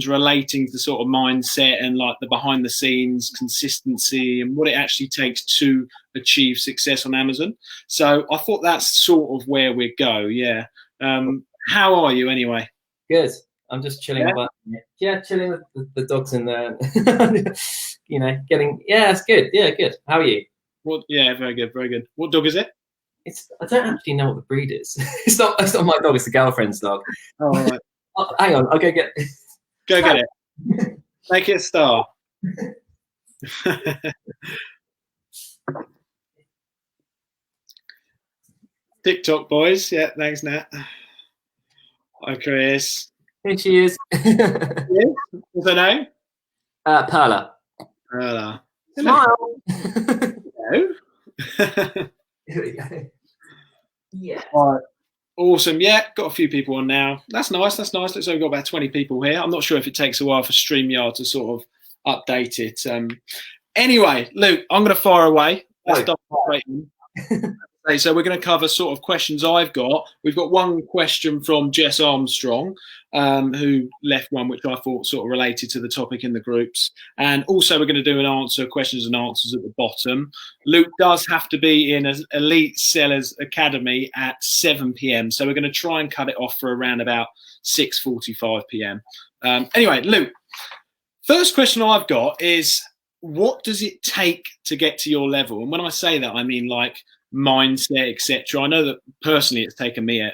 relating to sort of mindset and like the behind the scenes consistency and what it actually takes to achieve success on Amazon. So I thought that's sort of where we go. Yeah. How are you anyway? Good. I'm just chilling. Chilling with the dogs in there. You know, it's good. Yeah, good. How are you? Well, yeah, very good, very good. What dog is it? I don't actually know what the breed is. It's not my dog. It's the girlfriend's dog. Oh, right. Hang on, I'll go get. Go get it. Make it a star. TikTok boys. Yeah, thanks, Nat. Hi, Chris. Here she is. What's her name? Perla. Perla. Smile. Hello. Here we go. Yeah. All right. Awesome. Yeah, got a few people on now. That's nice. That's nice. Looks like we've got about 20 people here. I'm not sure if it takes a while for StreamYard to sort of update it. Anyway, Luke, I'm going to fire away. Let's start right in. So we're going to cover sort of questions I've got. We've got one question from Jess Armstrong, who left one which I thought sort of related to the topic in the groups. And also we're going to do questions and answers at the bottom. Luke does have to be in an Elite Sellers Academy at 7 p.m. So we're going to try and cut it off for around about 6:45 p.m. Anyway, Luke, first question I've got is, what does it take to get to your level? And when I say that, I mean like mindset, etc. I know that personally it's taken me a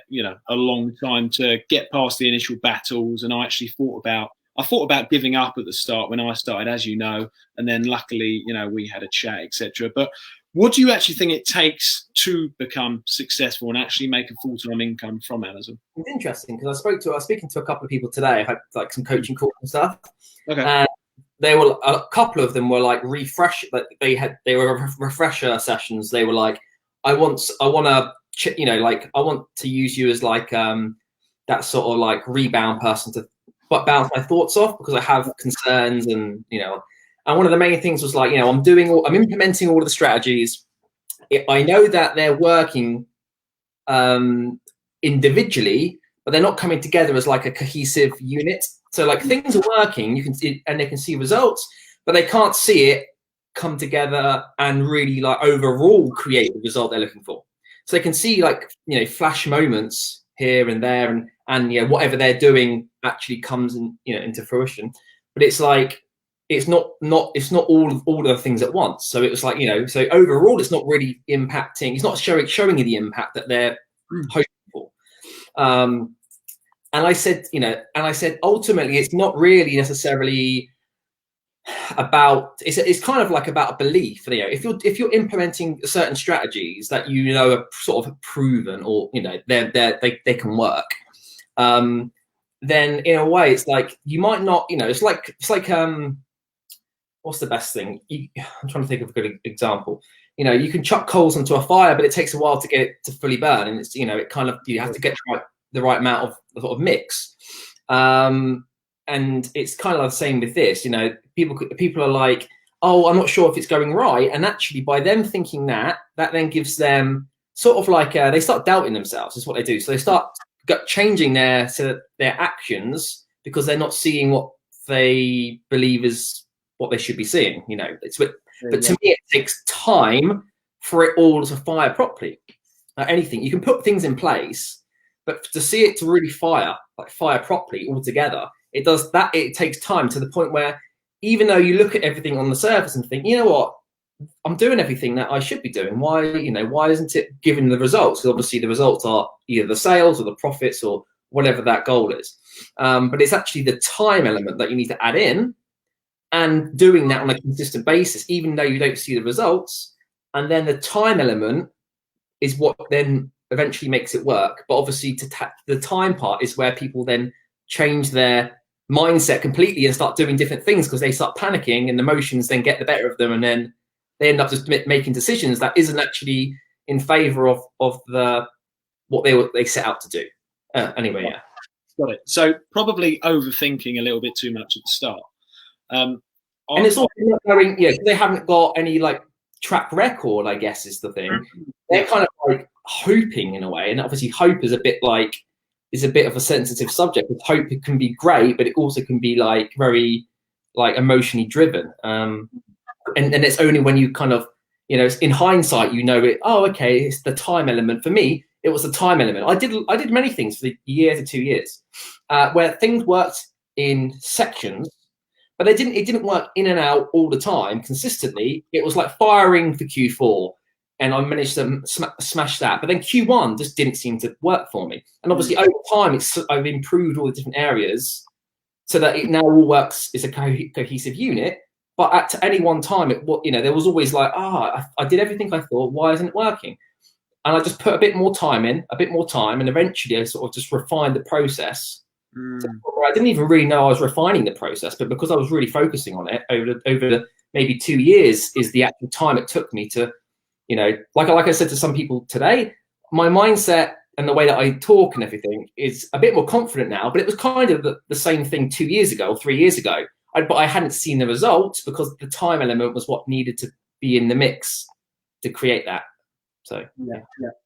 long time to get past the initial battles, and I actually thought about giving up at the start when I started, as you know, and then luckily we had a chat, etc. But what do you actually think it takes to become successful and actually make a full-time income from Amazon? It's interesting because I was speaking to a couple of people today. I had like some coaching calls and stuff. Okay. They were, a couple of them were like they were refresher sessions. They were like, I want to use you as like that sort of like rebound person to bounce my thoughts off, because I have concerns, and and one of the main things was like, I'm implementing all of the strategies. I know that they're working individually, but they're not coming together as like a cohesive unit. So like things are working, you can see, and they can see results, but they can't see it come together and really like overall create the result they're looking for. So they can see like flash moments here and there, and whatever they're doing actually comes into fruition. But it's like it's not all of the things at once. So it was like so overall it's not really impacting. It's not showing you the impact that they're hoping for. And I said, ultimately, it's not really necessarily about. It's kind of like about a belief. If you're implementing certain strategies that are sort of proven, or they can work, then in a way it's like you might not. It's like what's the best thing? I'm trying to think of a good example. You can chuck coals into a fire, but it takes a while to get it to fully burn, and it's it kind of you have to get the right amount of sort of mix, and it's kind of the same with this. People are like, oh, I'm not sure if it's going right, and actually by them thinking that then gives them sort of like they start doubting themselves. Is what they do. So they start changing their actions because they're not seeing what they believe is what they should be seeing. But to me, it takes time for it all to fire properly. Anything you can put things in place. But to see it to really fire properly all together, it takes time, to the point where even though you look at everything on the surface and think, what, I'm doing everything that I should be doing. Why isn't it giving the results? Because obviously the results are either the sales or the profits or whatever that goal is. But it's actually the time element that you need to add in, and doing that on a consistent basis, even though you don't see the results. And then the time element is what then eventually makes it work. But obviously the time part is where people then change their mindset completely and start doing different things, because they start panicking and emotions then get the better of them, and then they end up just making decisions that isn't actually in favor of what they set out to do. Anyway, yeah. Got it. So probably overthinking a little bit too much at the start. And it's also not going, they haven't got any like track record, I guess is the thing. They're kind of like hoping in a way, and obviously hope is a bit like is a bit of a sensitive subject. With hope, it can be great, but it also can be like very like emotionally driven. And it's only when you kind of, you know, in hindsight, you know it. Oh, okay, it's the time element. For me, it was the time element. I did many things for the year to 2 years, where things worked in sections, but it didn't work in and out all the time consistently. It was like firing for Q4, and I managed to smash that. But then Q1 just didn't seem to work for me. And obviously over time, I've improved all the different areas so that it now all works as a cohesive unit. But at any one time, you know, there was always like, I did everything I thought. Why isn't it working? And I just put a bit more time in, and eventually I sort of just refined the process. I didn't even really know I was refining the process, but because I was really focusing on it over the maybe 2 years is the actual time it took me to, you know, like I said to some people today, my mindset and the way that I talk and everything is a bit more confident now, but it was kind of the same thing 2 years ago or 3 years ago. But I hadn't seen the results because the time element was what needed to be in the mix to create that. So yeah,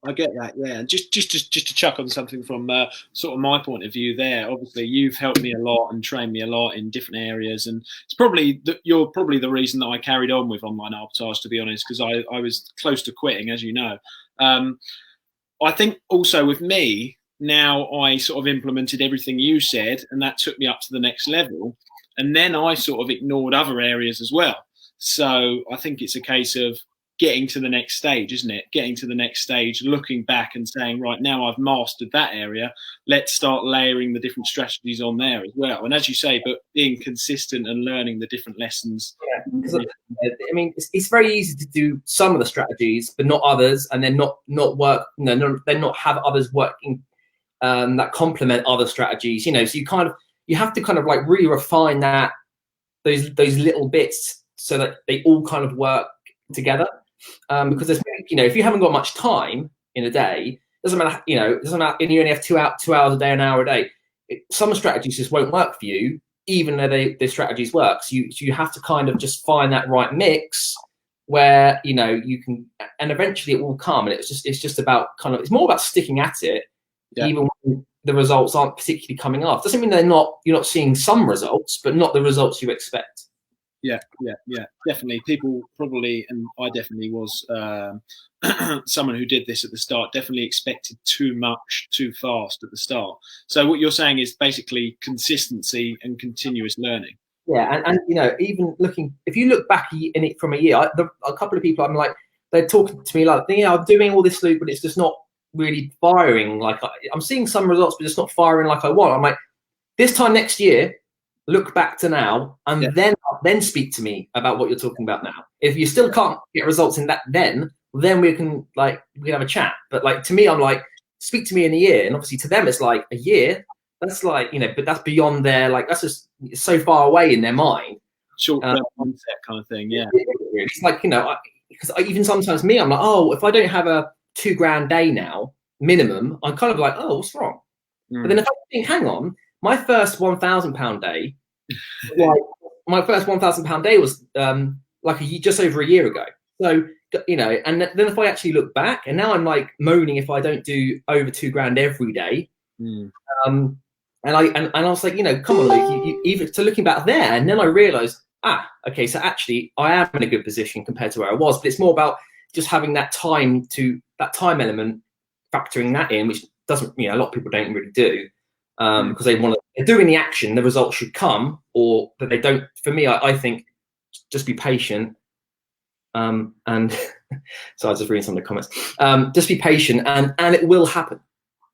I get that. Yeah, just to chuck on something from sort of my point of view there. Obviously, you've helped me a lot and trained me a lot in different areas, and it's probably you're probably the reason that I carried on with online arbitrage, to be honest, because I was close to quitting, as you know. I think also with me now, I sort of implemented everything you said, and that took me up to the next level. And then I sort of ignored other areas as well. So I think it's a case of getting to the next stage, isn't it? Getting to the next stage, looking back and saying, right, now I've mastered that area. Let's start layering the different strategies on there as well. And as you say, but being consistent and learning the different lessons. Yeah, because I mean, it's very easy to do some of the strategies, but not others, and then not work. You know, then not have others working that complement other strategies. You know, so you have to kind of like really refine those little bits so that they all kind of work together. Because there's, you know, if you haven't got much time in a day, doesn't matter, you know, and you only have 2 hours a day, an hour a day. Some strategies just won't work for you, even though the strategies work. So you have to kind of just find that right mix where, you know, you can, and eventually it will come. And it's just about kind of, it's more about sticking at it, even when the results aren't particularly coming off. Doesn't mean you're not seeing some results, but not the results you expect. Yeah, definitely. People probably, and I definitely was someone who did this at the start, definitely expected too much too fast at the start. So what you're saying is basically consistency and continuous learning. Yeah, and you know, even if you look back in it from a year, a couple of people, I'm like, they're talking to me like, yeah, I'm doing all this loop, but it's just not really firing. Like I'm seeing some results, but it's not firing like I want. I'm like, this time next year, look back to now, and then speak to me about what you're talking about now. If you still can't get results in that, then we can have a chat. But like to me, I'm like, speak to me in a year, and obviously to them it's like a year. That's like, you know, but that's beyond their, like, that's just so far away in their mind. Short-term mindset kind of thing, yeah. It's like, you know, because even sometimes me, I'm like, oh, if I don't have a $2,000 day now minimum, I'm kind of like, oh, what's wrong? But then if I think, hang on, my first £1,000 day, like my first £1,000 day was just over a year ago. So, you know, and then if I actually look back, and now I'm like moaning if I don't do over $2,000 every day. And I was like, you know, come on, Luke, you even to looking back there, and then I realized, okay, so actually I am in a good position compared to where I was, but it's more about just having that time element, factoring that in, which doesn't, you know, a lot of people don't really do, because they're doing the action, the results should come, or that they don't. For me, I think just be patient, and so I was just reading some of the comments. Just be patient, and it will happen.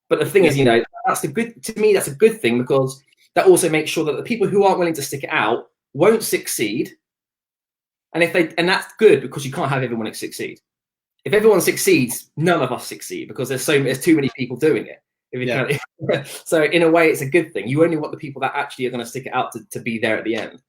But the thing is, you know, that's a good thing, because that also makes sure that the people who aren't willing to stick it out won't succeed. And that's good, because you can't have everyone succeed. If everyone succeeds, none of us succeed, because there's too many people doing it. So in a way, it's a good thing. You only want the people that actually are going to stick it out to be there at the end.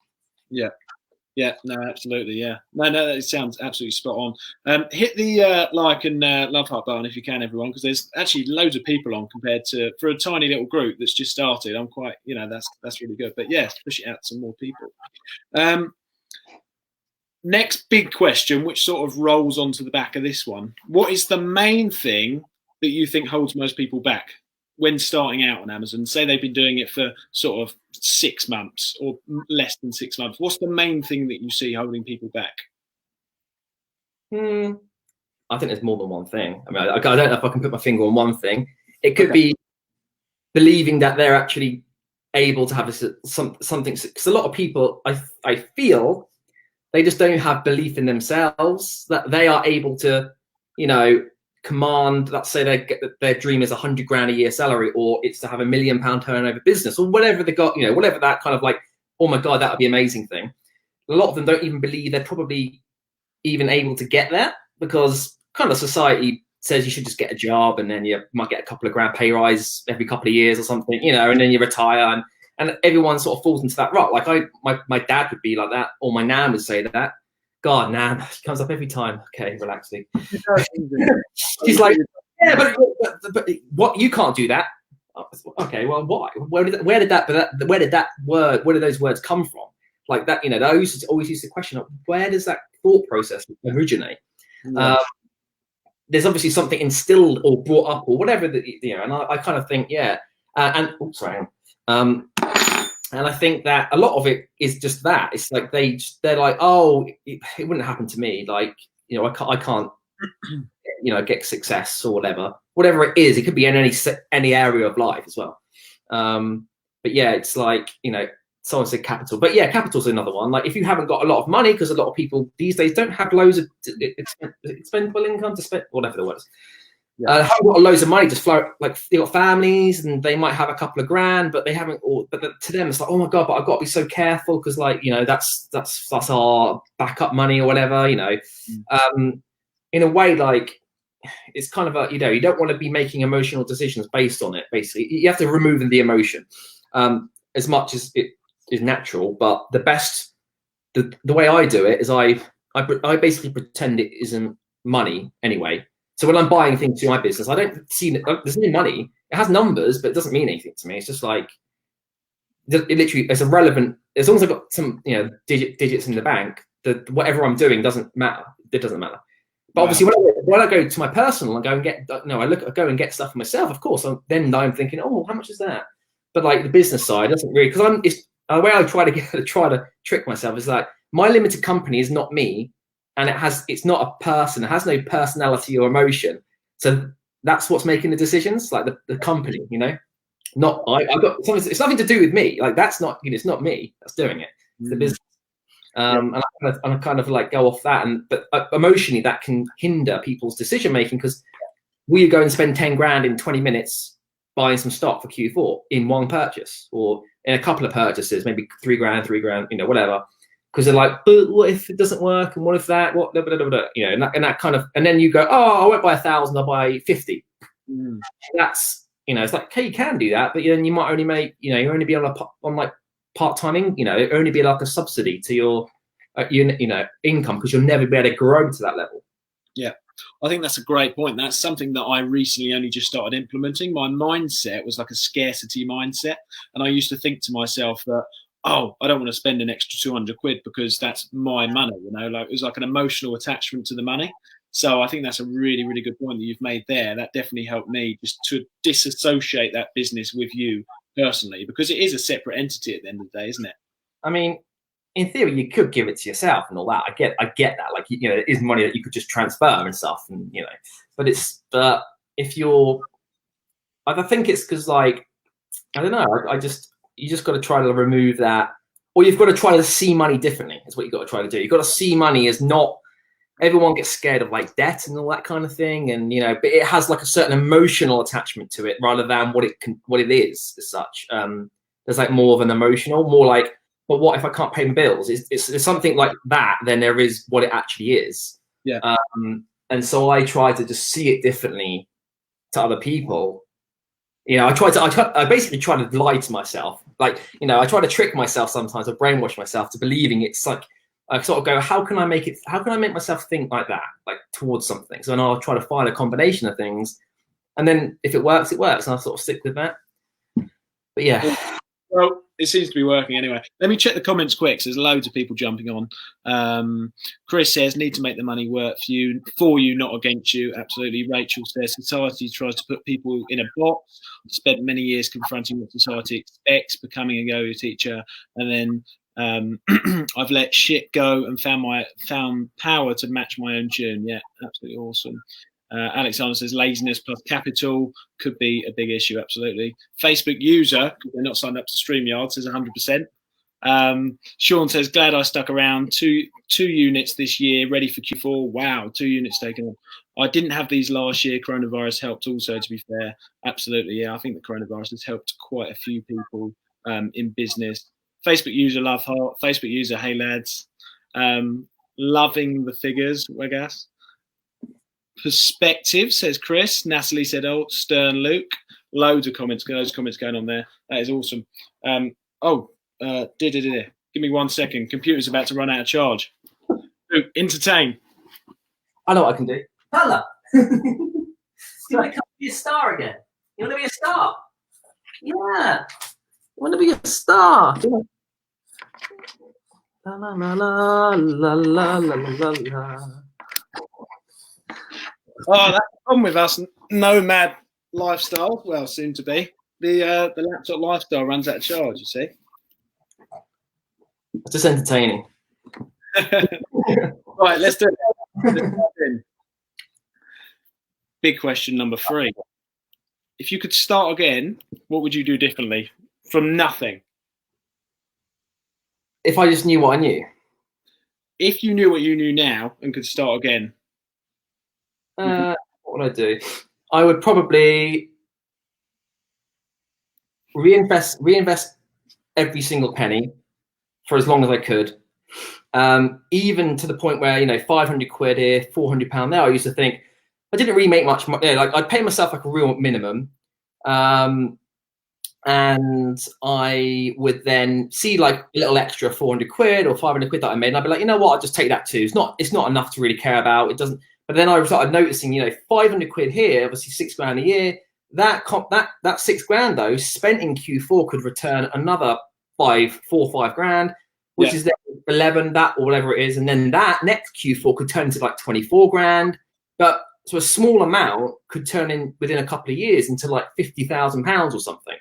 Yeah, no, absolutely, yeah. No, that sounds absolutely spot on. Hit the like and love heart button if you can, everyone, because there's actually loads of people on compared to, for a tiny little group that's just started. I'm quite, you know, that's really good. But yeah, push it out to some more people. Next big question, which sort of rolls onto the back of this one. What is the main thing that you think holds most people back? when starting out on Amazon? Say they've been doing it for sort of 6 months or less than 6 months. What's the main thing that you see holding people back? I think there's more than one thing. I mean, I don't know if I can put my finger on one thing. It could be believing that they're actually able to have something. Because a lot of people, I feel, they just don't have belief in themselves that they are able to, you know, command. Let's say their dream is 100 grand a year salary, or it's to have £1 million turnover business, or whatever they got. You know, whatever that kind of like, oh my god, that would be amazing thing. A lot of them don't even believe they're probably even able to get there, because kind of society says you should just get a job and then you might get a couple of grand pay rise every couple of years or something, you know, and then you retire, and everyone sort of falls into that rut. Like my dad would be like that, or my nan would say that. God, nan, she comes up every time. Okay, relax. She's like, yeah, but what, you can't do that. Okay, well, why? Where did those words come from? Like that, you know, they always used to question, where does that thought process originate? Yeah. There's obviously something instilled or brought up or whatever that, you know, and I kind of think, yeah, and I think that a lot of it is just that. It's like they're like, oh, it wouldn't happen to me. Like, you know, I can't, you know, get success or whatever it is. It could be in any area of life as well. But yeah, it's like, you know, someone said capital, but yeah, capital's another one. Like if you haven't got a lot of money, because a lot of people these days don't have loads of expendable income to spend, whatever the word is. Yeah. Haven't got loads of money to flow. Like they've got families and they might have a couple of grand, but they haven't. But to them, it's like, oh my god, but I've got to be so careful because, like, you know, that's our backup money or whatever. You know, in a way, like it's kind of a, you know, you don't want to be making emotional decisions based on it. Basically, you have to remove the emotion as much as it is natural. But the way I do it is I basically pretend it isn't money anyway. So when I'm buying things to my business, I don't see there's no money. It has numbers, but it doesn't mean anything to me. It's just like it literally it's irrelevant as long as I've got some, you know, digits in the bank. Whatever I'm doing doesn't matter. It doesn't matter. But obviously, when I go to my personal and go and get I go and get stuff for myself. Of course, then I'm thinking, oh, how much is that? But like the business side doesn't really, because the way I try to trick myself is like my limited company is not me. And it's not a person. It has no personality or emotion. So that's what's making the decisions, like the company, you know. Not I've got something. It's nothing to do with me. Like that's not, you know, it's not me that's doing it. It's the business. And I kind of like go off that, but emotionally that can hinder people's decision making, because will you go and spend 10 grand in 20 minutes buying some stock for Q4 in one purchase, or in a couple of purchases, maybe 3 grand, you know, whatever. Because they're like, but what if it doesn't work? And what if that? What, blah, blah, blah, blah, you know, and that kind of, and then you go, oh, I won't buy 1,000, I'll buy 50. That's, you know, it's like, okay, you can do that, but then you might only make, you know, you only be on like part-time, you know, it only be like a subsidy to your you know, income, because you'll never be able to grow to that level. Yeah, I think that's a great point. That's something that I recently only just started implementing. My mindset was like a scarcity mindset, and I used to think to myself that, oh, I don't want to spend an extra 200 quid because that's my money, you know, like it was like an emotional attachment to the money. So I think that's a really, really good point that you've made there. That definitely helped me just to disassociate that business with you personally, because it is a separate entity at the end of the day, isn't it? I mean, in theory, you could give it to yourself and all that. I get that. Like, you know, it is money that you could just transfer and stuff, and you know, but if you're, I think it's because, like, I don't know. You just got to try to remove that, or you've got to try to see money differently. Is what you got to try to do. You've got to see money as not. Everyone gets scared of like debt and all that kind of thing, and you know, but it has like a certain emotional attachment to it rather than what it is as such. There's like more of an emotional, more like, but what if I can't pay my bills? It's something like that than there is what it actually is. Yeah. And so I try to just see it differently to other people. You know, I basically try to lie to myself. Like, you know, I try to trick myself sometimes, or brainwash myself to believing it's like, I sort of go, how can I make myself think like that, like towards something? So then I'll try to find a combination of things. And then if it works, it works. And I'll sort of stick with that. But yeah. Well, It seems to be working anyway. Let me check the comments quick. So there's loads of people jumping on. Chris says, need to make the money work for you, not against you. Absolutely. Rachel says, society tries to put people in a box. Spent many years confronting what society expects, becoming a yoga teacher, and then I've let shit go and found power to match my own tune. Yeah, absolutely awesome. Alexander says laziness plus capital could be a big issue. Absolutely. Facebook user, because they're not signed up to StreamYard, says 100%. Sean says, glad I stuck around. Two units this year, ready for Q4. Wow, 2 units taken on. I didn't have these last year. Coronavirus helped also, to be fair. Absolutely, yeah. I think the coronavirus has helped quite a few people in business. Facebook user, love heart. Facebook user, hey lads. Loving the figures, I guess. Perspective, says Chris. Natalie said, oh, Stern Luke. Loads of comments, those comments going on there. That is awesome. Give me 1 second. Computer's about to run out of charge. Luke, entertain. I know what I can do. Pella, do you want to come be a star again? You want to be a star? Yeah. You want to be a star? La la la la la la la la la. Oh, that's the problem with us nomad lifestyle. Well, soon to be. The laptop lifestyle runs out of charge, you see. It's just entertaining. Right, let's do it. Big question number 3. If you could start again, what would you do differently from nothing? If I just knew what I knew? If you knew what you knew now and could start again. What would I do? I would probably reinvest every single penny for as long as I could. Even to the point where, 500 quid here, £400 there. I used to think I didn't really make much money. Like I'd pay myself like a real minimum. And I would then see like a little extra 400 quid or 500 quid that I made. And I'd be like, you know what? I'll just take that too. It's not enough to really care about. It doesn't. But then I started noticing, 500 quid here, obviously 6 grand a year. That 6 grand though, spent in Q4 could return another 4 or 5 grand, which is then 11, that or whatever it is. And then that next Q4 could turn into like 24 grand. But so a small amount could turn in within a couple of years into like £50,000 or something.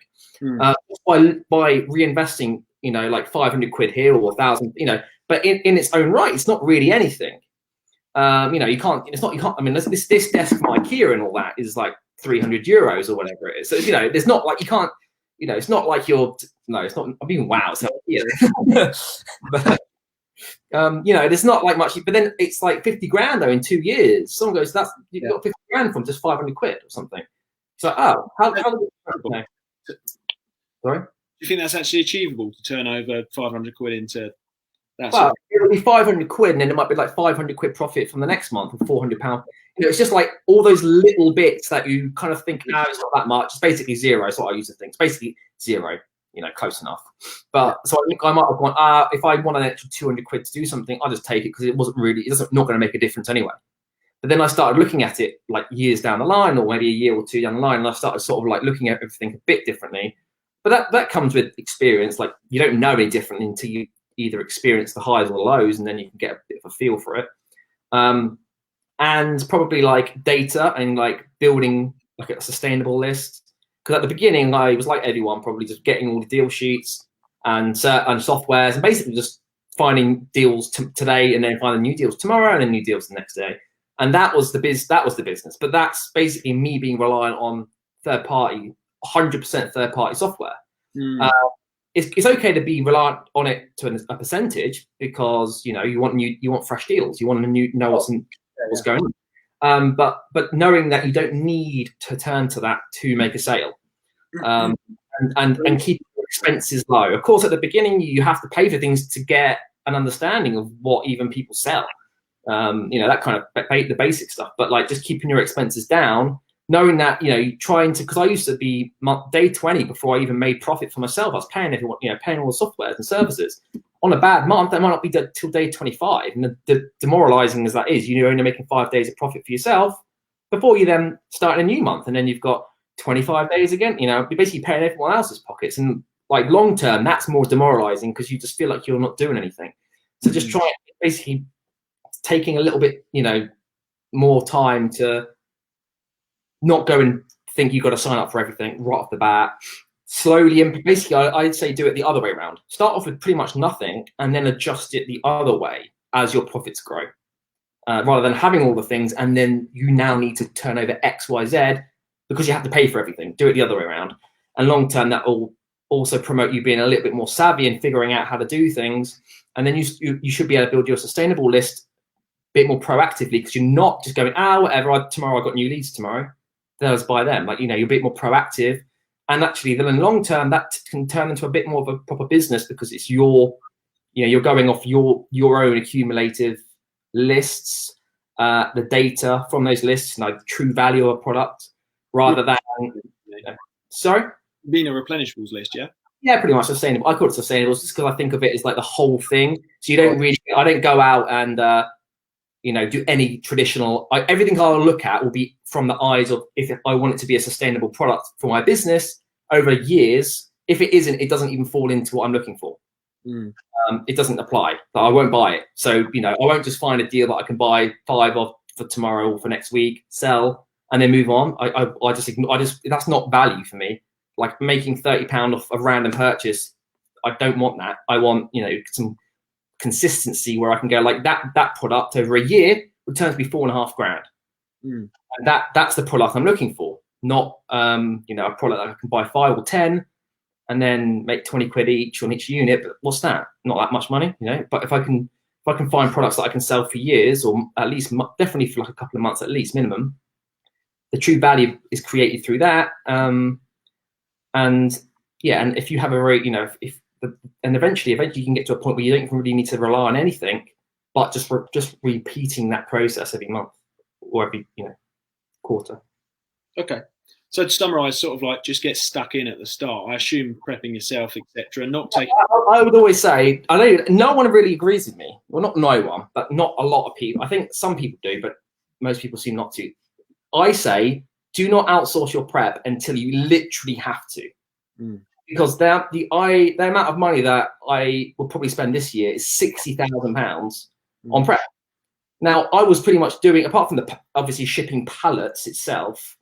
By reinvesting, like 500 quid here or 1,000, but in its own right, it's not really anything. You can't. I mean, this desk from IKEA and all that is like €300 or whatever it is. So there's not like you can't. It's not like you're. No, it's not. I mean, wow. So but there's not like much. But then it's like 50 grand though in 2 years. Someone goes, "That's you got 50 grand from just 500 quid or something." It's like, oh, how sorry. Do you think that's actually achievable to turn over 500 quid into? Well, it'll be 500 quid, and then it might be like 500 quid profit from the next month, or £400. It's just like all those little bits that you kind of think, no, it's not that much. It's basically zero. Is what I used to think. It's basically zero. Close enough. But so I think I might have gone. If I want an extra 200 quid to do something, I'll just take it because it's not going to make a difference anyway. But then I started looking at it like years down the line, or maybe a year or 2 down the line, and I started sort of like looking at everything a bit differently. But that comes with experience. Like you don't know any different until you either experience the highs or the lows, and then you can get a bit of a feel for it. And probably like data and like building like a sustainable list. Because at the beginning, I was like everyone, probably just getting all the deal sheets and softwares, and basically just finding deals today, and then finding new deals tomorrow, and then new deals the next day. And that was the business. But that's basically me being reliant on third party, 100% third party software. It's okay to be reliant on it to a percentage because you want fresh deals, you want to know what's going on. But knowing that you don't need to turn to that to make a sale, and keep your expenses low. Of course, at the beginning you have to pay for things to get an understanding of what even people sell. That kind of the basic stuff. But like just keeping your expenses down. Knowing that, trying to, because I used to be day 20 before I even made profit for myself. I was paying everyone, paying all the softwares and services. On a bad month, that might not be till day 25. And the demoralizing as that is, you're only making 5 days of profit for yourself before you then start a new month. And then you've got 25 days again, you're basically paying everyone else's pockets. And Like long term, that's more demoralizing because you just feel like you're not doing anything. So just try basically taking a little bit, you know, more time to not go and think you've got to sign up for everything right off the bat. Slowly, and basically, I'd say do it the other way around. Start off with pretty much nothing and then adjust it the other way as your profits grow. Rather than having all the things and then you now need to turn over X, Y, Z because you have to pay for everything. Do it the other way around. And long term, that will also promote you being a little bit more savvy and figuring out how to do things. And then you should be able to build your sustainable list a bit more proactively because you're not just going, whatever, tomorrow I got new leads tomorrow. Then I'll just buy them. Like, you know, you're a bit more proactive. And actually, then in the long term, that can turn into a bit more of a proper business because it's your, you know, you're going off your own accumulative lists, the data from those lists, like the true value of a product, rather than, sorry? Being a replenishables list, yeah? Yeah, pretty much sustainable. I call it sustainable just because I think of it as like the whole thing. So you don't really, I don't go out and, you know, do any traditional, everything I'll look at will be from the eyes of if I want it to be a sustainable product for my business over years. If it isn't, it doesn't even fall into what I'm looking for. It doesn't apply. I won't buy it. So, you know, I won't just find a deal that I can buy 5 of for tomorrow or for next week, sell, and then move on. I just ignore, that's not value for me. Like making £30 off a random purchase, I don't want that. I want, you know, some consistency where I can go like that product over a year returns me £4.5 grand. And that's the product I'm looking for, not you know, a product that I can buy 5 or 10 and then make 20 quid each on each unit. But what's that? Not that much money, you know. But if I can find products that I can sell for years or at least definitely for like a couple of months at least minimum, the true value is created through that. And yeah, and if you have a very, you know, and eventually you can get to a point where you don't really need to rely on anything, but just repeating that process every month or every, you know, quarter. Okay. So to summarize, sort of like just get stuck in at the start. I assume prepping yourself, etc. Not taking. I would always say, I know no one really agrees with me. Well, not no one, but not a lot of people. I think some people do, but most people seem not to. I say, do not outsource your prep until you literally have to. Because the amount of money that I will probably spend this year is £60,000 on prep. Now, I was pretty much doing, apart from the obviously shipping pallets itself,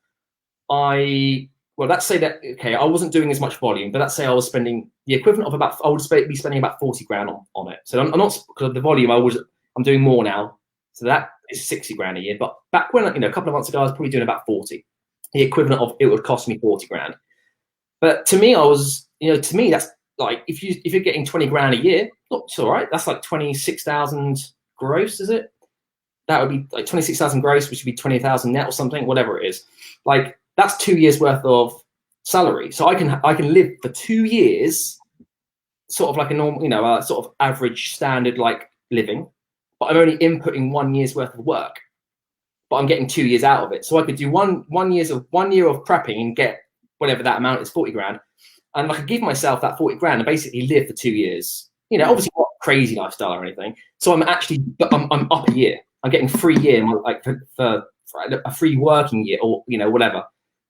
let's say that, okay, I wasn't doing as much volume, but let's say I was spending the equivalent of I would be spending about 40 grand on it. So I'm not, because of the volume, I'm doing more now. So that is 60 grand a year. But back when, you know, a couple of months ago, I was probably doing about 40. The equivalent of it would cost me 40 grand. But to me, to me, that's like, if you're getting 20 grand a year, it's all right. That's like 26,000 gross, is it? That would be like 26,000 gross, which would be 20,000 net or something, whatever it is. Like that's 2 years worth of salary. So I can live for 2 years, sort of like a normal, you know, sort of average standard like living, but I'm only inputting 1 year's worth of work, but I'm getting 2 years out of it. So I could do one year of prepping and get whatever that amount is, 40 grand. And I could give myself that 40 grand and basically live for 2 years. You know, obviously not a crazy lifestyle or anything. So I'm up a year. I'm getting 3 years, like for a free working year, or, you know, whatever.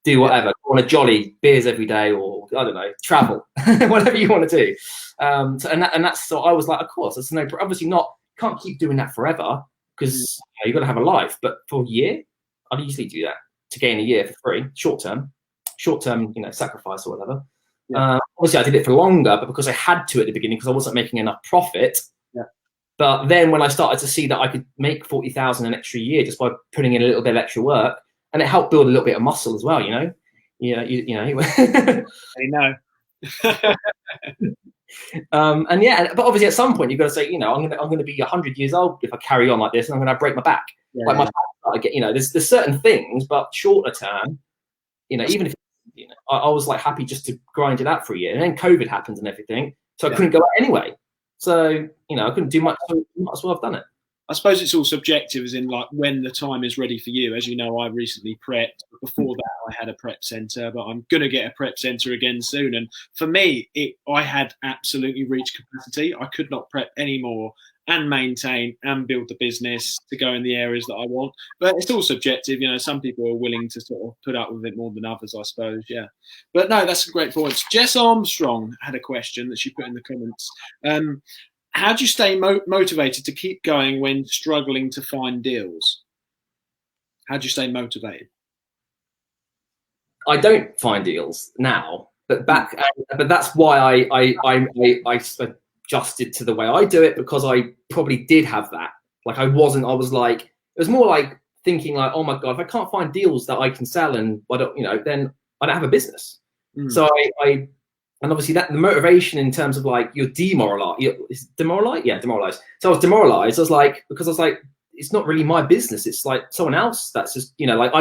Do whatever. I want to jolly, beers every day, or I don't know, travel, whatever you want to do. So I was like, of course, it's no, obviously not, can't keep doing that forever because you've got to have a life. But for a year, I'd easily do that to gain a year for free, short term, you know, sacrifice or whatever. Obviously, I did it for longer, but because I had to at the beginning because I wasn't making enough profit. But then when I started to see that I could make 40,000 an extra year just by putting in a little bit of extra work, and it helped build a little bit of muscle as well, you know. You know. I know. And yeah, but obviously at some point you've got to say, you know, I'm going to be 100 years old if I carry on like this, and I'm going to break my back. My back, I get, you know, there's certain things, but shorter term, you know, even if, you know, I was like happy just to grind it out for a year, and then COVID happened and everything, so I couldn't go out anyway. So, you know, I couldn't do much, so might as well have done it. I suppose it's all subjective, as in like when the time is ready for you. As you know, I recently prepped. Before that, I had a prep center, but I'm going to get a prep center again soon. And for me, I had absolutely reached capacity. I could not prep anymore and maintain and build the business to go in the areas that I want. But it's all subjective. You know, some people are willing to sort of put up with it more than others, I suppose. Yeah. But no, that's a great point. Jess Armstrong had a question that she put in the comments. How do you stay motivated to keep going when struggling to find deals? How do you stay motivated? I don't find deals now, but that's why I adjusted to the way I do it, because I probably did have that. Like I was like, it was more like thinking like, oh my God, if I can't find deals that I can sell and I don't, then I don't have a business. So I and obviously that the motivation in terms of like you're demoralized. Yeah, demoralized. So I was demoralized. I was like, because I was like, it's not really my business. It's like someone else that's just, like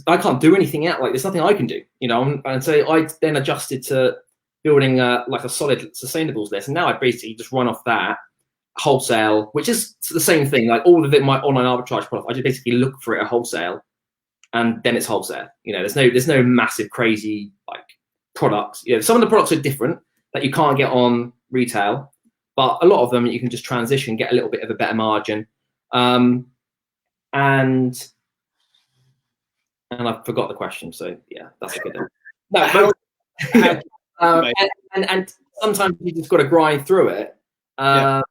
I can't do anything out. Like there's nothing I can do, and so I then adjusted to building like a solid sustainables list. And now I basically just run off that wholesale, which is the same thing. Like all of it, my online arbitrage product, I just basically look for it at wholesale, and then it's wholesale. There's no massive crazy like products. Some of the products are different that you can't get on retail, but a lot of them you can just transition, get a little bit of a better margin. And I forgot the question, so yeah, that's a good one. No, and sometimes you just got to grind through it, and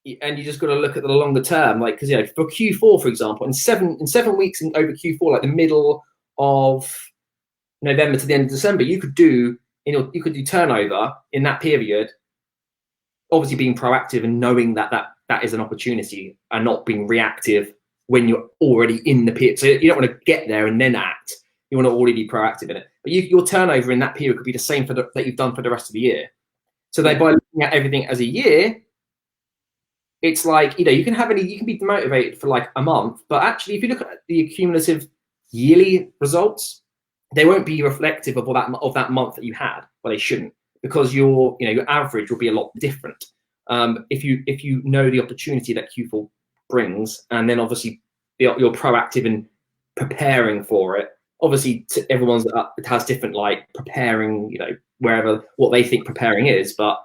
you just got to look at the longer term, like because for Q4, for example, in 7 weeks over Q4, like the middle of November to the end of December, you could do turnover in that period. Obviously, being proactive and knowing that is an opportunity, and not being reactive when you're already in the period. So you don't want to get there and then act. You want to already be proactive in it. But your turnover in that period could be the same that you've done for the rest of the year. So by looking at everything as a year, it's like, you can be motivated for like a month, but actually if you look at the cumulative yearly results, they won't be reflective of that month that you had. Well, they shouldn't, because your average will be a lot different. If you know the opportunity that Q4 brings, and then obviously you're proactive in preparing for it. Obviously, everyone's it has different like preparing, wherever what they think preparing is. But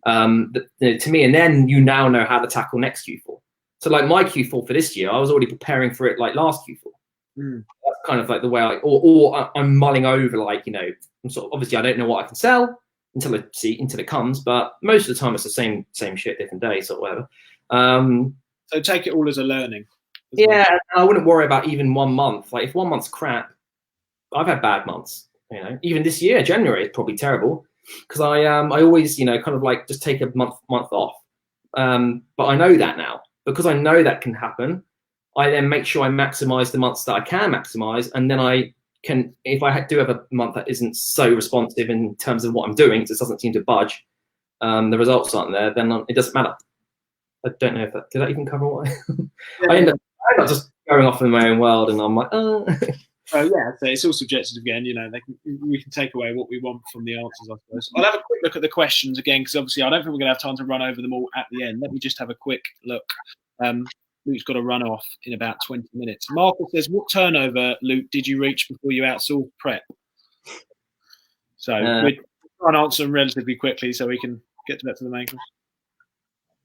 to me, and then you now know how to tackle next Q4. So like my Q4 for this year, I was already preparing for it like last Q4. That's kind of like the way or I'm mulling over like I'm sort of, obviously I don't know what I can sell until it comes, but most of the time it's the same shit, different day, sort of whatever. So take it all as a learning. Yeah, I wouldn't worry about even 1 month. Like if 1 month's crap, I've had bad months. Even this year, January is probably terrible, because I always kind of like just take a month off. But I know that now, because I know that can happen. I then make sure I maximize the months that I can maximize, and then I can, if I do have a month that isn't so responsive in terms of what I'm doing, it just doesn't seem to budge, the results aren't there, then it doesn't matter. I don't know if did that even cover what I end up just going off in my own world, and I'm like, oh. So it's all subjective again. We can take away what we want from the answers, I suppose. I'll have a quick look at the questions again, because obviously I don't think we're going to have time to run over them all at the end. Let me just have a quick look. Luke's got to run off in about 20 minutes. Marcus says, what turnover, Luke, did you reach before you outsourced prep? So we're trying to answer them relatively quickly so we can get back to the main question.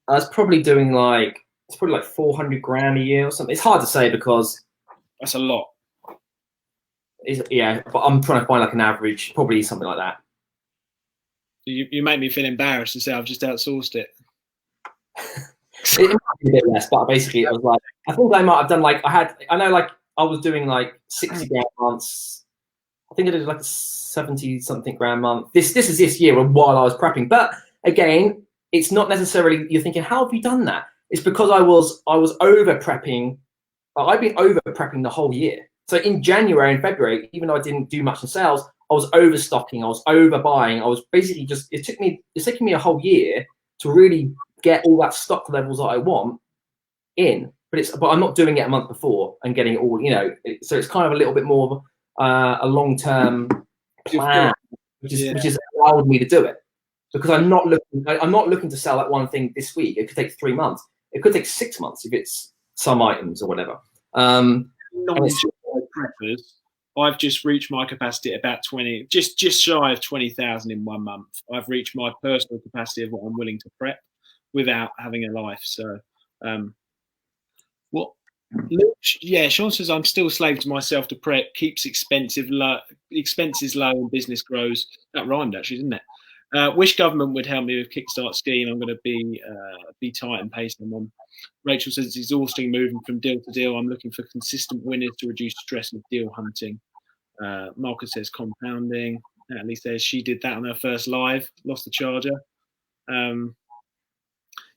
I was probably doing like 400 grand a year or something. It's hard to say because that's a lot. But I'm trying to find like an average, probably something like that. You make me feel embarrassed to say I've just outsourced it. It might be a bit less, but basically it was like, I think I might have done like, I was doing like 60 grand months. I think I did like a 70 something grand month. This is this year while I was prepping. But again, it's not necessarily, you're thinking, how have you done that? It's because I was over prepping. I've been over prepping the whole year. So in January and February, even though I didn't do much in sales, I was overstocking, I was overbuying. I was basically it's taking me a whole year to really get all that stock levels that I want in. But I'm not doing it a month before and getting it all, so it's kind of a little bit more of a long-term plan, which has allowed me to do it. Because I'm not looking to sell that one thing this week. It could take 3 months. It could take 6 months if it's some items or whatever. And it's, Preppers, I've just reached my capacity at about 20, just shy of 20,000 in 1 month. I've reached my personal capacity of what I'm willing to prep without having a life. So, what? Yeah, Sean says I'm still a slave to myself to prep, keeps expenses low and business grows. That rhymed actually, didn't it? Wish government would help me with Kickstart scheme. I'm going to be tight and paced. I'm on. Rachel says it's exhausting moving from deal to deal. I'm looking for consistent winners to reduce stress of deal hunting. Marcus says compounding. Natalie says she did that on her first live, lost the charger.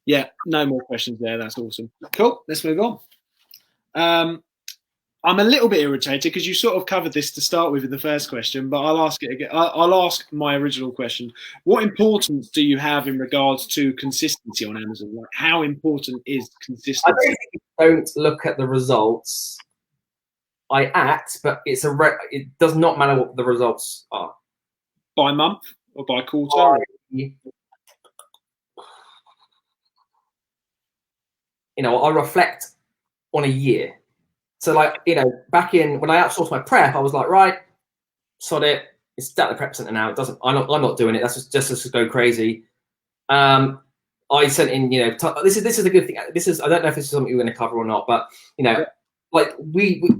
Yeah, no more questions there. That's awesome. Cool. Let's move on. I'm a little bit irritated because you sort of covered this to start with in the first question, but I'll ask it again. I'll ask my original question. What importance do you have in regards to consistency on Amazon? Like, how important is consistency? I don't look at the results. I act, but it does not matter what the results are. By month or by quarter? I reflect on a year. So like, back in when I outsourced my prep, I was like, right, sod it. It's at the prep center now. It doesn't. I'm not doing it. That's just to go crazy. I sent in, this is a good thing. I don't know if this is something you're going to cover or not, but like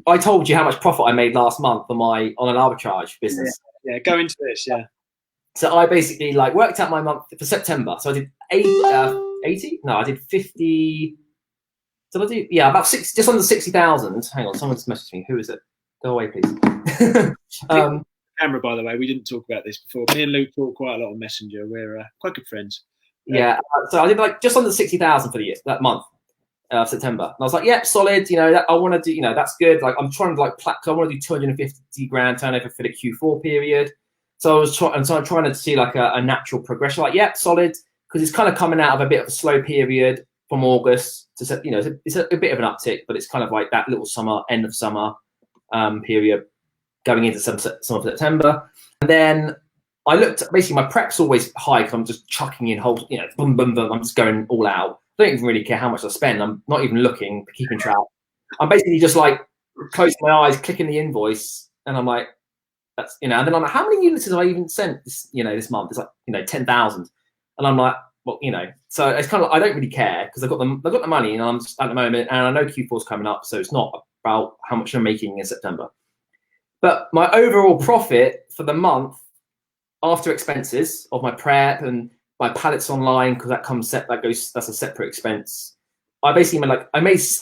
I told you how much profit I made last month on an arbitrage business. Yeah, go into this. Yeah. So I basically like worked out my month for September. So I did 80. No, I did 50. Did I do? Yeah, about just under 60,000. Hang on, someone's messaged me. Who is it? Go away, please. Camera, by the way, we didn't talk about this before. Me and Luke talk quite a lot on Messenger. We're quite good friends. Yeah, so I did like just under 60,000 for the year, that month, September. And I was like, yep, solid. I want to do, that's good. Like I'm trying to I want to do 250 grand turnover for the Q4 period. So I'm trying to see like a natural progression. Like, yep, solid, because it's kind of coming out of a bit of a slow period from August to, it's a bit of an uptick, but it's kind of like that little end of summer period going into some of September. And then I looked at, basically my prep's always high because I'm just chucking in whole, boom, boom, boom. I'm just going all out. I don't even really care how much I spend. I'm not even looking, keeping track. I'm basically just like closing my eyes, clicking the invoice, and I'm like, that's, and then I'm like, how many units have I even sent this month? It's like, 10,000. And I'm like, well, so it's kind of, I don't really care because I've got the money and I'm just at the moment, and I know Q4 is coming up, so it's not about how much I'm making in September. But my overall profit for the month after expenses of my prep and my pallets online, because that's a separate expense. I basically made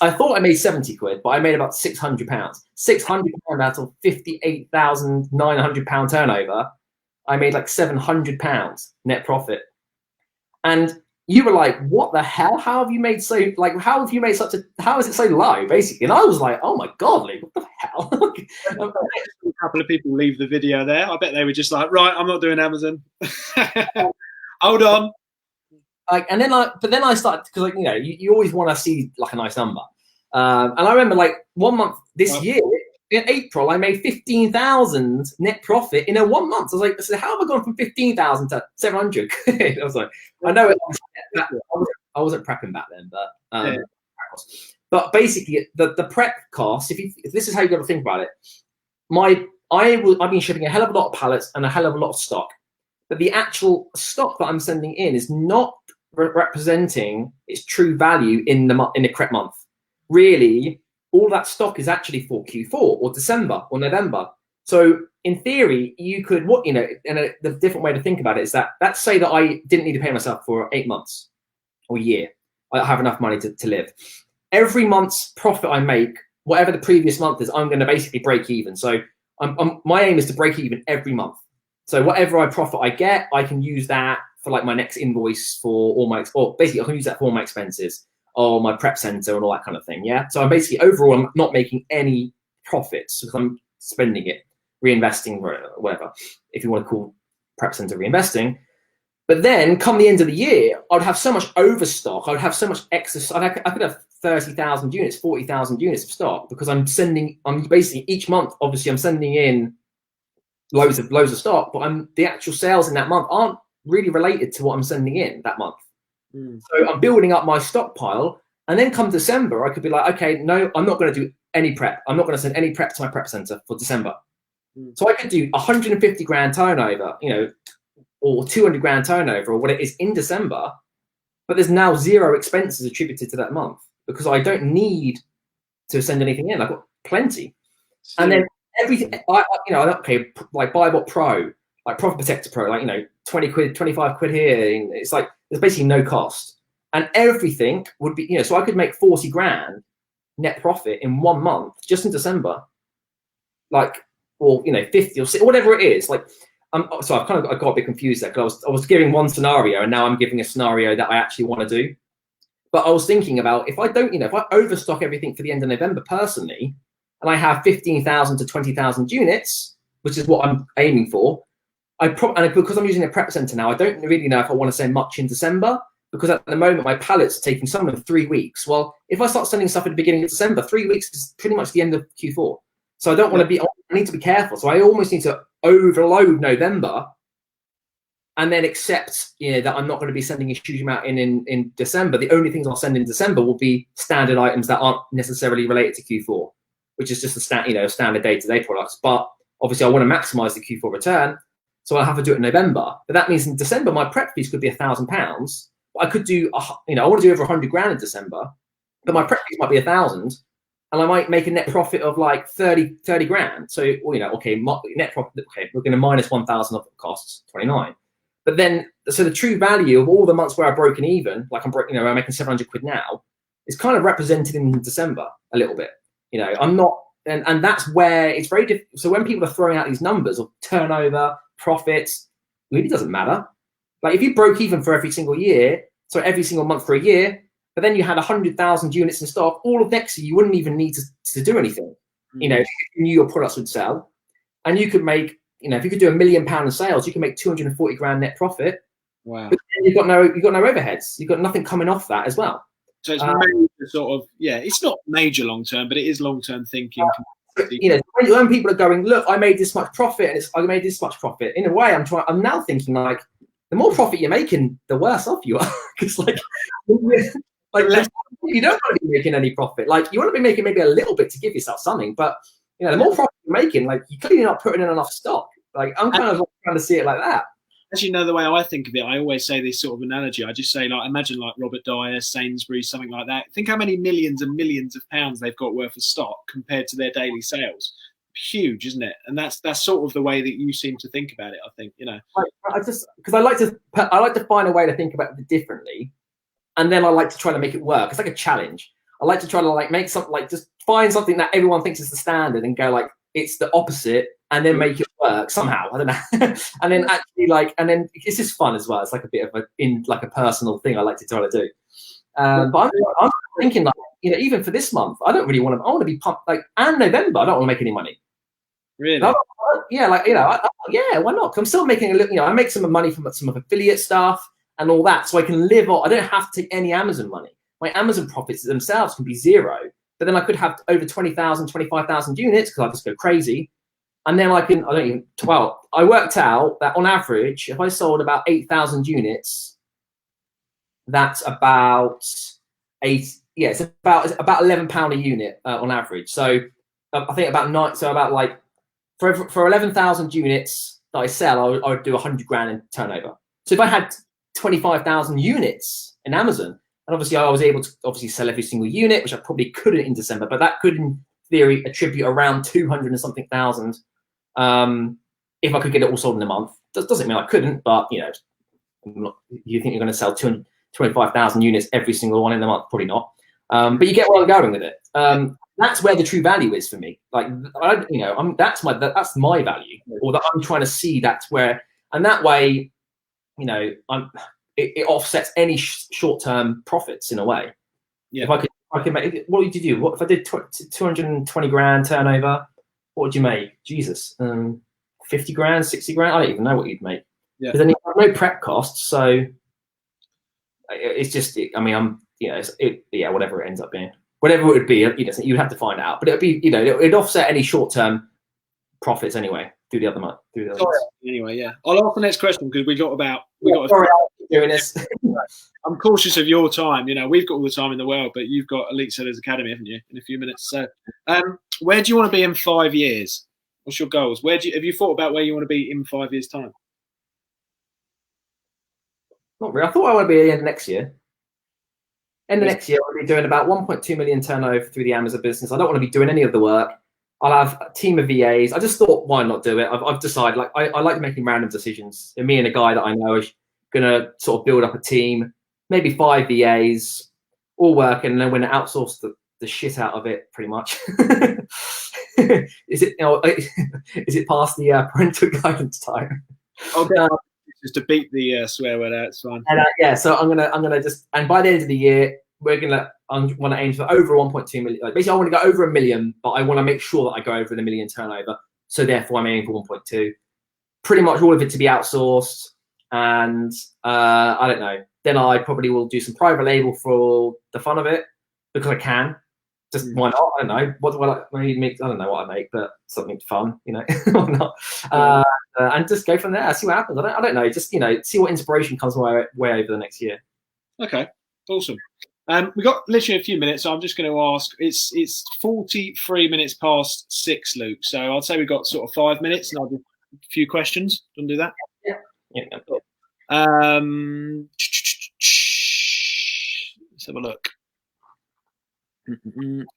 I thought I made 70 quid, but I made about £600. £600 out of £58,900 turnover. I made like £700 net profit. And you were like, what the hell? How have you made how is it so low, basically? And I was like, oh my God, Lee, what the hell? A couple of people leave the video there. I bet they were just like, right, I'm not doing Amazon. Hold on. But then I started, because you always want to see like a nice number. And I remember like 1 month this year, in April, I made 15,000 net profit in 1 month. I was like, so how have I gone from 15,000 to 700? I was like, I know I wasn't prepping back then, but but basically the prep cost, if this is how you got to think about it, I've been shipping a hell of a lot of pallets and a hell of a lot of stock, but the actual stock that I'm sending in is not representing its true value in the prep month. Really, all that stock is actually for Q4 or December or November. So in theory, you could, the different way to think about it is that, let's say that I didn't need to pay myself for 8 months or a year. I have enough money to live. Every month's profit I make, whatever the previous month is, I'm going to basically break even. So my aim is to break even every month. So whatever profit I get, I can use that for like my next invoice basically I can use that for all my expenses or my prep center and all that kind of thing. Yeah. So I'm basically overall, I'm not making any profits because I'm spending it, reinvesting, whatever, if you want to call prep center reinvesting. But then come the end of the year, I'd have so much overstock. I would have so much excess. I could have 30,000 units, 40,000 units of stock because I'm basically each month, obviously I'm sending in loads of stock, but the actual sales in that month aren't really related to what I'm sending in that month. So I'm building up my stockpile, And then come December, I could be like, okay, no, I'm not going to do any prep. I'm not going to send any prep to my prep center for December. So I could do 150 grand turnover, you know, or 200 grand turnover, or what it is in December, but there's now 0 expenses attributed to that month because I don't need to send anything in. I've got plenty. And then everything, you know, okay, like BuyBot Pro, like Profit Protector Pro, like, you know, 20 quid, 25 quid here. It's like, there's basically no cost. And everything would be, you know, so I could make 40 grand net profit in 1 month, just in December. Like, or, you know, 50 or 60, whatever it is. Like, so I got a bit confused there because I was giving one scenario and now I'm giving a scenario that I actually want to do. But I was thinking about if I don't, you know, if I overstock everything for the end of November personally, and I have 15,000 to 20,000 units, which is what I'm aiming for, and because I'm using a prep center now, I don't really know if I want to send much in December because at the moment my pallets are taking some of them 3 weeks. Well, if I start sending stuff at the beginning of December, 3 weeks is pretty much the end of Q4. So I don't want to be, I need to be careful. So I almost need to overload November and then accept, you know, that I'm not going to be sending a huge amount in December. The only things I'll send in December will be standard items that aren't necessarily related to Q4, which is just a standard day-to-day products. But obviously I want to maximize the Q4 return. So I'll have to do it in November. But that means in December, my prep fees could be £1,000. I could do, you know, I want to do over 100 grand in December, but my prep fees might be 1,000. And I might make a net profit of like 30 grand. So, well, you know, okay, net profit, okay, we're going to minus 1,000 of costs, 29. But then, so the true value of all the months where I've broken even, like you know, I'm making 700 quid now, is kind of represented in December a little bit. You know, I'm not, and that's where it's very difficult. So when people are throwing out these numbers of turnover, profits, it really doesn't matter. Like if you broke even for every single year, so every single month for a year, but then you had 100,000 units in stock, all of next year, you wouldn't even need to do anything. You know, if you knew your products would sell, and you could make, you know, if you could do £1 million in sales, you can make 240 grand net profit. Wow. But you've got no overheads. You've got nothing coming off that as well. So it's major sort of, yeah, it's not major long term, but it is long term thinking. You know, when people are going, look, I made this much profit, and I made this much profit. In a way, I'm now thinking like, the more profit you're making, the worse off you are, because like you don't want to be making any profit. Like you want to be making maybe a little bit to give yourself something, but you know, the more profit you're making, like you're clearly not putting in enough stock. Like I'm kind of trying to see it like that. As you know, the way I think of it, I always say this sort of analogy. I just say, like, imagine like Robert Dyer, Sainsbury's, something like that. Think how many millions and millions of pounds they've got worth of stock compared to their daily sales. Huge, isn't it? And that's sort of the way that you seem to think about it. I think, you know, I just because I like to find a way to think about it differently, and then I like to try to make it work. It's like a challenge. I like to try to like make something, like just find something that everyone thinks is the standard and go like it's the opposite, and then make it work somehow. I don't know. And then actually like, and then it's just fun as well. It's like a bit of a personal thing I like to try to do. But I'm thinking like, you know, even for this month, I don't really want to. I want to be pumped. Like, and November, I don't want to make any money. Really? Yeah, like, you know, yeah, why not? 'Cause I'm still making a little. You know, I make some money from some of affiliate stuff and all that, so I can live on. I don't have to take any Amazon money. My Amazon profits themselves can be 0, but then I could have over 20,000, 25,000 units because I just go crazy. And then I worked out that on average, if I sold about 8,000 units, that's about it's about £11 a unit on average. So I think about like for 11,000 units that I sell, I would do 100 grand in turnover. So if I had 25,000 units in Amazon, and obviously I was able to sell every single unit, which I probably couldn't in December, but that could in theory attribute around 200 and something thousand if I could get it all sold in a month. Doesn't mean I couldn't, but you know, you think you're going to sell 225,000 units every single one in a month? Probably not. But you get where I'm going with it. That's where the true value is for me. Like, that's my value, or that I'm trying to see. That's where, and that way, you know, it offsets any short-term profits in a way. Yeah. If I could make, what would you do? What if I did 220 grand turnover? What would you make? Jesus, 50 grand, 60 grand? I don't even know what you'd make. Yeah. Because then you have no prep costs, so it's just. I mean, whatever it ends up being, whatever it would be, you know, you'd have to find out. But it'd be, you know, it'd offset any short-term profits anyway. do the other month. Sorry. Anyway, yeah. I'll ask the next question because we got. Sorry, I'll keep doing this. I'm cautious of your time. You know, we've got all the time in the world, but you've got Elite Sellers Academy, haven't you? In a few minutes. So, where do you want to be in 5 years? What's your goals? Have you thought about where you want to be in 5 years' time? Not really. I thought I want to be at the end of next year. End of next year, I'll be doing about 1.2 million turnover through the Amazon business. I don't want to be doing any of the work. I'll have a team of VAs. I just thought, why not do it? I've decided, like, I like making random decisions. And me and a guy that I know is going to sort of build up a team, maybe 5 VAs, all working, and then we're going to outsource the shit out of it, pretty much. Is it past the parental guidance time? Okay. Just to beat the swear word out, it's fine. And, yeah, so I'm gonna just, and by the end of the year, I want to aim for over 1.2 million. Like, basically, I want to go over 1 million, but I want to make sure that I go over the 1 million turnover. So therefore, I'm aiming for 1.2. Pretty much all of it to be outsourced, and I don't know. Then I probably will do some private label for the fun of it because I can. Just why not? I don't know. What I make? I don't know what I make, but something fun, you know, or not. And just go from there. See what happens. I don't know. Just, you know, see what inspiration comes my way over the next year. Okay, awesome. We got literally a few minutes, so I'm just going to ask. It's 43 minutes past 6, Luke. So I'd say we've got sort of 5 minutes, and I'll do a few questions. Do you want to do that? Yeah. Let's have a look.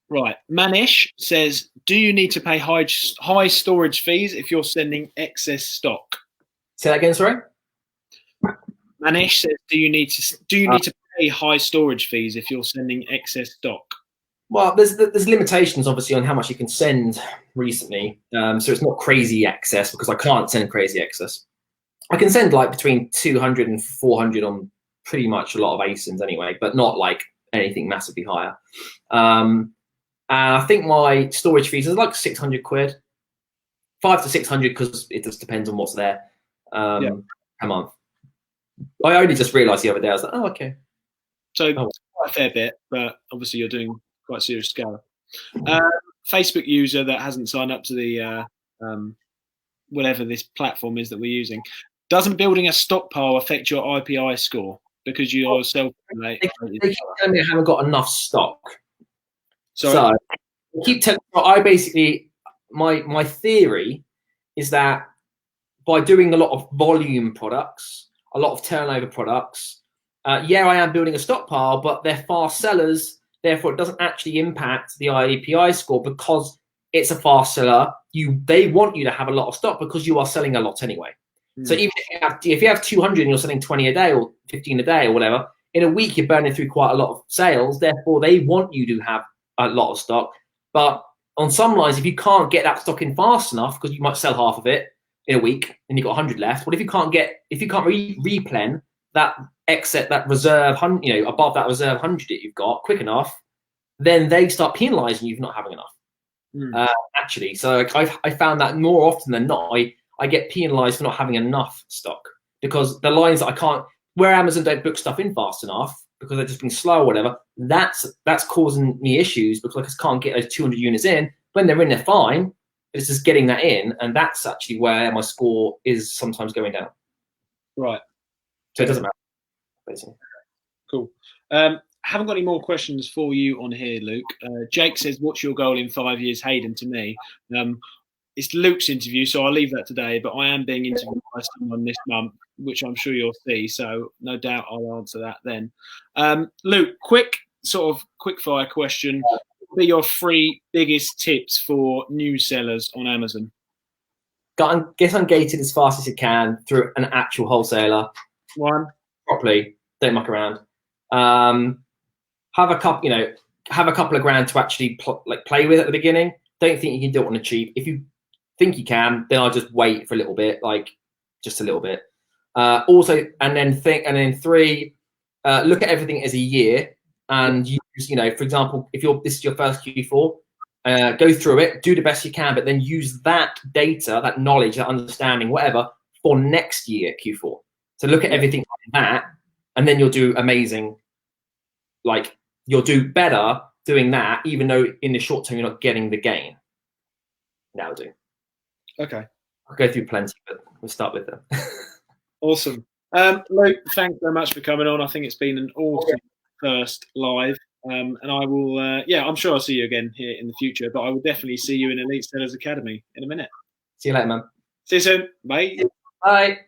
Right, Manish says, "Do you need to pay high storage fees if you're sending excess stock?" Say that again, sorry. Manish says, "Do you need to pay high storage fees if you're sending excess stock?" Well, there's limitations obviously on how much you can send recently, so it's not crazy excess because I can't send crazy excess. I can send like between 200 and 400 on pretty much a lot of ASINs anyway, but not like anything massively higher. And I think my storage fees is like 600 quid, 500 to 600, because it just depends on what's there a month. I only just realized the other day, I was like, oh, okay. So quite a fair bit, but obviously you're doing quite serious scale. Facebook user that hasn't signed up to the whatever this platform is that we're using, doesn't building a stockpile affect your IPI score because you are self-regulated? They keep telling me I haven't got enough stock. Sorry? So they keep telling me, I basically, my theory is that by doing a lot of volume products, a lot of turnover products, yeah, I am building a stockpile, but they're fast sellers. Therefore, it doesn't actually impact the IPI score because it's a fast seller. They want you to have a lot of stock because you are selling a lot anyway. So even if you have 200 and you're selling 20 a day or 15 a day or whatever, in a week you're burning through quite a lot of sales. Therefore, they want you to have a lot of stock. But on some lines, if you can't get that stock in fast enough, because you might sell half of it in a week and you've got 100 left. What if you can't replen that exit, that reserve, you know, above that reserve 100 that you've got quick enough, then they start penalizing you for not having enough. Actually, so I found that more often than not, I get penalized for not having enough stock because the lines that I can't, where Amazon don't book stuff in fast enough because they're just being slow or whatever, that's causing me issues because I just can't get those 200 units in. When they're in, they're fine. It's just getting that in, and that's actually where my score is sometimes going down. Right. So it doesn't matter, basically. Cool. Haven't got any more questions for you on here, Luke. Jake says, "What's your goal in 5 years, Hayden?" To me, it's Luke's interview, so I'll leave that today. But I am being interviewed by someone this month, which I'm sure you'll see. So no doubt I'll answer that then. Luke, quick fire question: what are your 3 biggest tips for new sellers on Amazon? Get ungated as fast as you can through an actual wholesaler. 1. Properly, don't muck around. Have a couple of grand to actually play with at the beginning. Don't think you can do it on a cheap. If you think you can, then I'll just wait for a little bit, like just a little bit. Also, and then 3, look at everything as a year and use, you know, for example, if this is your first Q4, go through it, do the best you can, but then use that data, that knowledge, that understanding, whatever, for next year Q4. So look at everything like that, and then you'll do amazing. Like, you'll do better doing that, even though in the short term you're not getting the gain. That'll do. Okay, I'll go through plenty, but we'll start with them. Awesome. Luke, thanks very much for coming on. I think it's been an awesome first live. And I will, I'm sure I'll see you again here in the future, but I will definitely see you in Elite Sellers Academy in a minute. See you later, man. See you soon. Bye. Bye.